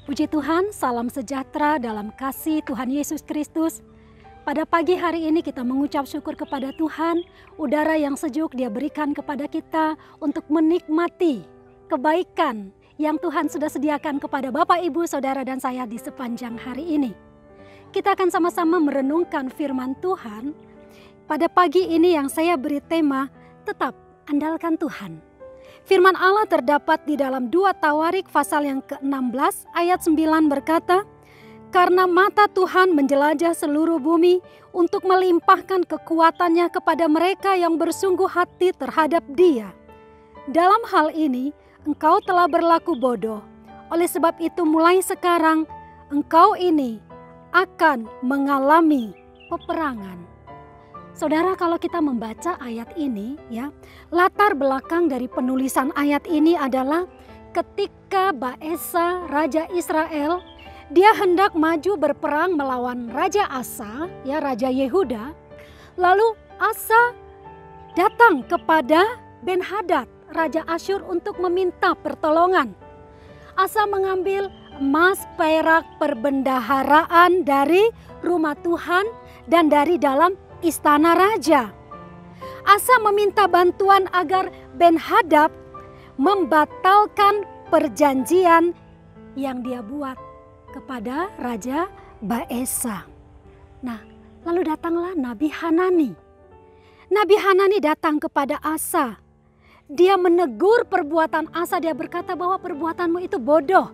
Puji Tuhan, salam sejahtera dalam kasih Tuhan Yesus Kristus. Pada pagi hari ini kita mengucap syukur kepada Tuhan, udara yang sejuk Dia berikan kepada kita untuk menikmati kebaikan yang Tuhan sudah sediakan kepada Bapak, Ibu, Saudara, dan saya di sepanjang hari ini. Kita akan sama-sama merenungkan firman Tuhan. Pada pagi ini yang saya beri tema, tetap andalkan Tuhan. Firman Allah terdapat di dalam 2 Tawarik pasal yang ke-16 ayat 9 berkata, "Karena mata Tuhan menjelajah seluruh bumi untuk melimpahkan kekuatannya kepada mereka yang bersungguh hati terhadap Dia. Dalam hal ini engkau telah berlaku bodoh. Oleh sebab itu mulai sekarang engkau ini akan mengalami peperangan." Saudara, kalau kita membaca ayat ini ya, latar belakang dari penulisan ayat ini adalah ketika Baesa, Raja Israel, dia hendak maju berperang melawan Raja Asa, ya Raja Yehuda. Lalu Asa datang kepada Ben-Hadad, Raja Asyur untuk meminta pertolongan. Asa mengambil emas, perak, perbendaharaan dari rumah Tuhan dan dari dalam istana raja. Asa meminta bantuan agar Ben-Hadad membatalkan perjanjian yang dia buat kepada Raja Baesa. Nah, lalu datanglah Nabi Hanani. Nabi Hanani datang kepada Asa. Dia menegur perbuatan Asa, dia berkata bahwa perbuatanmu itu bodoh.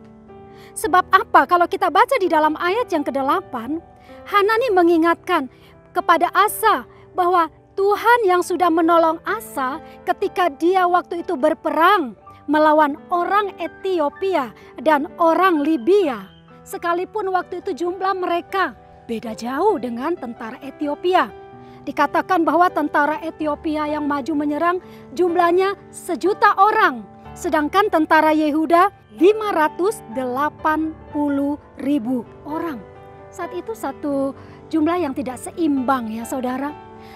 Sebab apa? Kalau kita baca di dalam ayat yang ke-8, Hanani mengingatkan kepada Asa bahwa Tuhan yang sudah menolong Asa ketika dia waktu itu berperang melawan orang Ethiopia dan orang Libya. Sekalipun waktu itu jumlah mereka beda jauh dengan tentara Ethiopia. Dikatakan bahwa tentara Ethiopia yang maju menyerang jumlahnya 1.000.000 orang. Sedangkan tentara Yehuda 580.000 orang. Saat itu satu jumlah yang tidak seimbang ya saudara.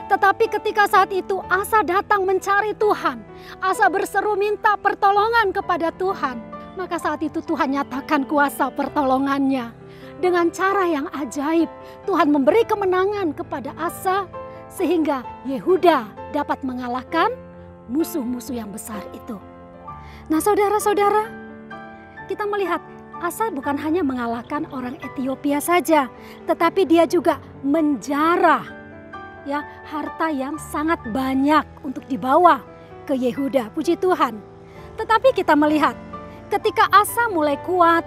Tetapi ketika saat itu Asa datang mencari Tuhan. Asa berseru minta pertolongan kepada Tuhan. Maka saat itu Tuhan nyatakan kuasa pertolongannya. Dengan cara yang ajaib Tuhan memberi kemenangan kepada Asa. Sehingga Yehuda dapat mengalahkan musuh-musuh yang besar itu. Nah saudara-saudara, kita melihat Asa bukan hanya mengalahkan orang Ethiopia saja, tetapi dia juga menjarah ya harta yang sangat banyak untuk dibawa ke Yehuda. Puji Tuhan. Tetapi kita melihat ketika Asa mulai kuat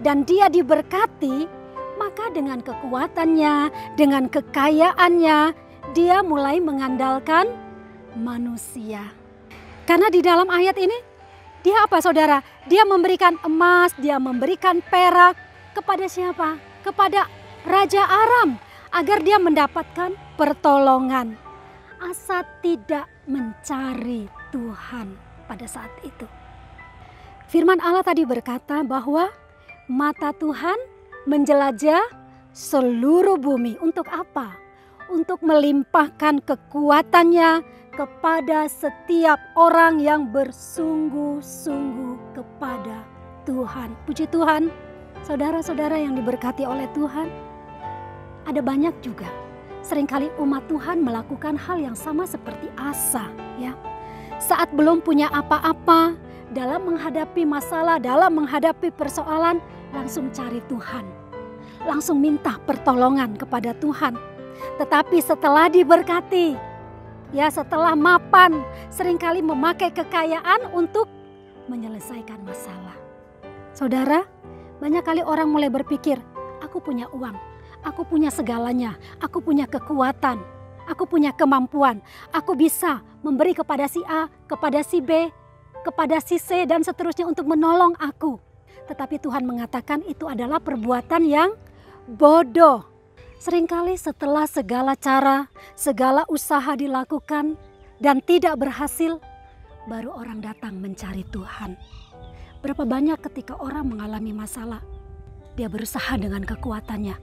dan dia diberkati, maka dengan kekuatannya, dengan kekayaannya, dia mulai mengandalkan manusia. Karena di dalam ayat ini dia apa saudara? Dia memberikan emas, dia memberikan perak kepada siapa? Kepada Raja Aram agar dia mendapatkan pertolongan. Asa tidak mencari Tuhan pada saat itu. Firman Allah tadi berkata bahwa mata Tuhan menjelajah seluruh bumi. Untuk apa? Untuk melimpahkan kekuatannya kepada setiap orang yang bersungguh-sungguh kepada Tuhan. Puji Tuhan, saudara-saudara yang diberkati oleh Tuhan. Ada banyak juga, seringkali umat Tuhan melakukan hal yang sama seperti Asa. Ya, saat belum punya apa-apa, dalam menghadapi masalah, dalam menghadapi persoalan, langsung cari Tuhan. Langsung minta pertolongan kepada Tuhan. Tetapi setelah diberkati, ya setelah mapan, seringkali memakai kekayaan untuk menyelesaikan masalah. Saudara, banyak kali orang mulai berpikir, aku punya uang, aku punya segalanya, aku punya kekuatan, aku punya kemampuan, aku bisa memberi kepada si A, kepada si B, kepada si C dan seterusnya untuk menolong aku. Tetapi Tuhan mengatakan itu adalah perbuatan yang bodoh. Seringkali setelah segala cara, segala usaha dilakukan dan tidak berhasil, baru orang datang mencari Tuhan. Berapa banyak ketika orang mengalami masalah, dia berusaha dengan kekuatannya.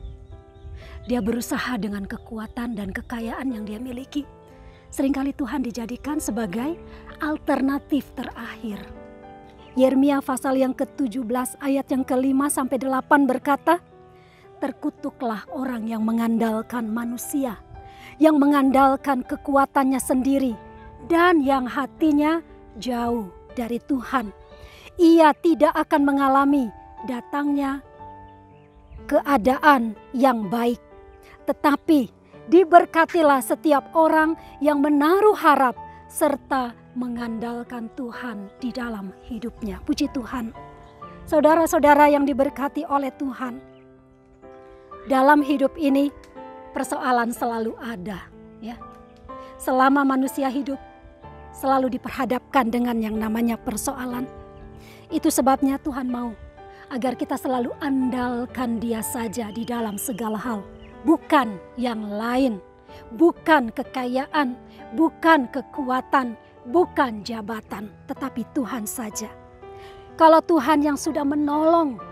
Dia berusaha dengan kekuatan dan kekayaan yang dia miliki. Seringkali Tuhan dijadikan sebagai alternatif terakhir. Yeremia pasal yang ke-17 ayat yang ke-5 sampai 8 berkata, "Terkutuklah orang yang mengandalkan manusia, yang mengandalkan kekuatannya sendiri, dan yang hatinya jauh dari Tuhan. Ia tidak akan mengalami datangnya keadaan yang baik. Tetapi diberkatilah setiap orang yang menaruh harap serta mengandalkan Tuhan di dalam hidupnya." Puji Tuhan. Saudara-saudara yang diberkati oleh Tuhan, dalam hidup ini persoalan selalu ada, ya. Selama manusia hidup selalu diperhadapkan dengan yang namanya persoalan. Itu sebabnya Tuhan mau agar kita selalu andalkan Dia saja di dalam segala hal, bukan yang lain, bukan kekayaan, bukan kekuatan, bukan jabatan, tetapi Tuhan saja. Kalau Tuhan yang sudah menolong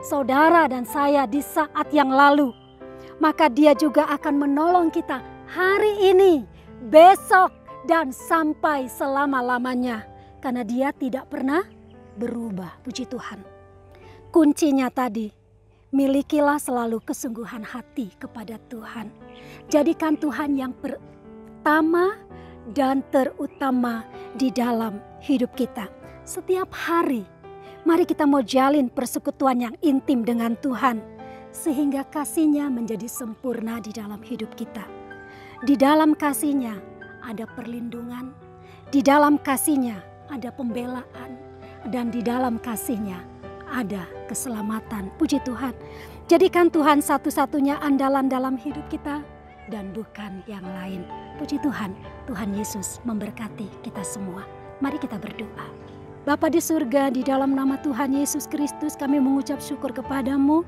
saudara dan saya di saat yang lalu, maka Dia juga akan menolong kita hari ini, besok, dan sampai selama-lamanya. Karena Dia tidak pernah berubah. Puji Tuhan. Kuncinya tadi, milikilah selalu kesungguhan hati kepada Tuhan. Jadikan Tuhan yang pertama dan terutama di dalam hidup kita. Setiap hari, mari kita mau jalin persekutuan yang intim dengan Tuhan, sehingga kasih-Nya menjadi sempurna di dalam hidup kita. Di dalam kasih-Nya ada perlindungan, di dalam kasih-Nya ada pembelaan, dan di dalam kasih-Nya ada keselamatan. Puji Tuhan. Jadikan Tuhan satu-satunya andalan dalam hidup kita dan bukan yang lain. Puji Tuhan. Tuhan Yesus memberkati kita semua. Mari kita berdoa. Bapa di surga, di dalam nama Tuhan Yesus Kristus kami mengucap syukur kepadamu.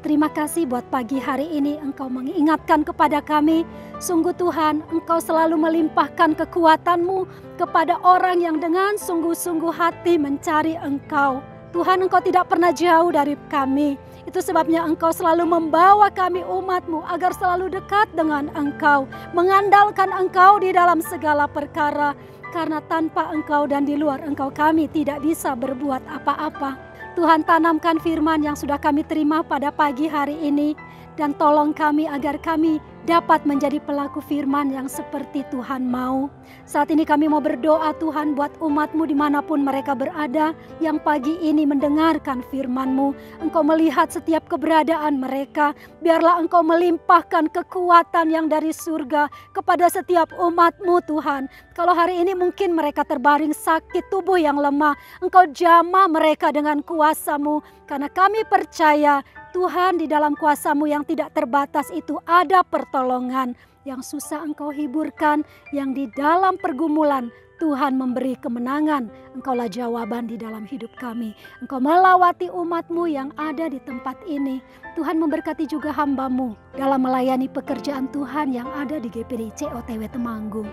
Terima kasih buat pagi hari ini Engkau mengingatkan kepada kami. Sungguh Tuhan, Engkau selalu melimpahkan kekuatan-Mu kepada orang yang dengan sungguh-sungguh hati mencari Engkau. Tuhan, Engkau tidak pernah jauh dari kami. Itu sebabnya Engkau selalu membawa kami umat-Mu agar selalu dekat dengan Engkau. Mengandalkan Engkau di dalam segala perkara. Karena tanpa Engkau dan di luar Engkau kami tidak bisa berbuat apa-apa. Tuhan, tanamkan firman yang sudah kami terima pada pagi hari ini. Dan tolong kami agar kami dapat menjadi pelaku firman yang seperti Tuhan mau. Saat ini kami mau berdoa Tuhan buat umat-Mu dimanapun mereka berada. Yang pagi ini mendengarkan firman-Mu. Engkau melihat setiap keberadaan mereka. Biarlah Engkau melimpahkan kekuatan yang dari surga kepada setiap umat-Mu Tuhan. Kalau hari ini mungkin mereka terbaring sakit, tubuh yang lemah. Engkau jamah mereka dengan kuasa-Mu. Karena kami percaya Tuhan, di dalam kuasa-Mu yang tidak terbatas itu ada pertolongan. Yang susah Engkau hiburkan, yang di dalam pergumulan Tuhan memberi kemenangan. Engkaulah jawaban di dalam hidup kami. Engkau melawati umat-Mu yang ada di tempat ini. Tuhan memberkati juga hamba-Mu dalam melayani pekerjaan Tuhan yang ada di GPDC OTW Temanggung.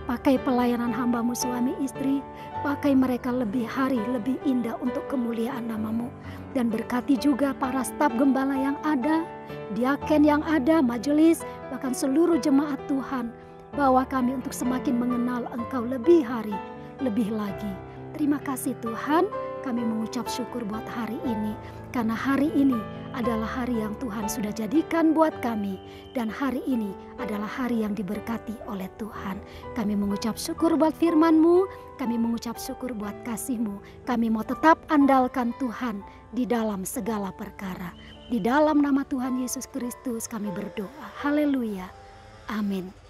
Pakai pelayanan hamba-Mu suami istri, pakai mereka lebih hari, lebih indah untuk kemuliaan nama-Mu. Dan berkati juga para staf gembala yang ada, diaken yang ada, majelis, bahkan seluruh jemaat Tuhan. Bawa kami untuk semakin mengenal Engkau lebih hari, lebih lagi. Terima kasih Tuhan, kami mengucap syukur buat hari ini. Karena hari ini adalah hari yang Tuhan sudah jadikan buat kami. Dan hari ini adalah hari yang diberkati oleh Tuhan. Kami mengucap syukur buat firman-Mu. Kami mengucap syukur buat kasih-Mu. Kami mau tetap andalkan Tuhan di dalam segala perkara. Di dalam nama Tuhan Yesus Kristus kami berdoa. Haleluya. Amin.